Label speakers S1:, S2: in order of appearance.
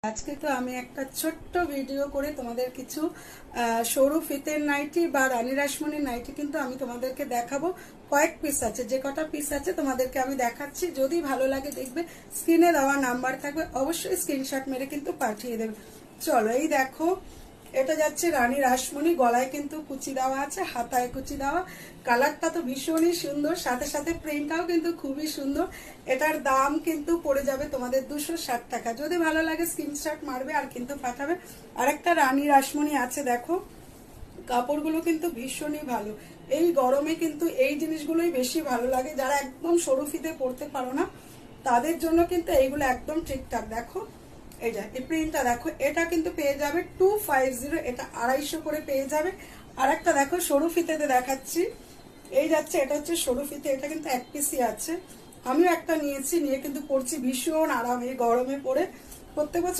S1: আজকে তো আমি একটা ছোট্ট ভিডিও করে তোমাদের কিছু সরু ফিতের নাইটি বা রানী রাসমণির নাইটি কিন্তু আমি তোমাদেরকে দেখাবো। কয়েক পিস আছে, যে কটা পিস আছে তোমাদেরকে আমি দেখাচ্ছি। যদি ভালো লাগে দেখবে স্ক্রিনে দেওয়া নাম্বার থাকবে, অবশ্যই স্ক্রিনশট মেরে কিন্তু পাঠিয়ে দেবে। চলো, এই দেখো, এটা যাচ্ছে রানী রাসমণি। গলায় কিন্তু কুচি দেওয়া আছে, হাতায় কুচি দেওয়া। কালারটা তো ভীষণই সুন্দর, সাথে সাথে প্রিন্টটাও কিন্তু খুবই সুন্দর। এটার দাম কিন্তু পড়ে যাবে তোমাদের 260 টাকা। যদি ভালো লাগে স্ক্রিনশট মারবে আর কিন্তু পাঠাবে। আরেকটা রানী রাসমণি আছে, দেখো কাপড়গুলো কিন্তু ভীষণই ভালো। এই গরমে কিন্তু এই জিনিসগুলোই বেশি ভালো লাগে। যারা একদম সরু ফিতে পরতে পারো না তাদের জন্য কিন্তু এইগুলো একদম ঠিকঠাক। দেখো এই যে এই প্রিন্টটা দেখো, এটা কিন্তু পেয়ে যাবে 250, এটা 250 করে পেয়ে যাবে। আর একটা দেখো সরু ফিতেতে দেখাচ্ছি, এই যাচ্ছে, এটা হচ্ছে সরু ফিতে। এটা কিন্তু এক পিসই আছে, আমিও একটা নিয়েছি, নিয়ে কিন্তু পরছি, ভীষণ আরাম এই গরমে পরে। প্রত্যেক বছর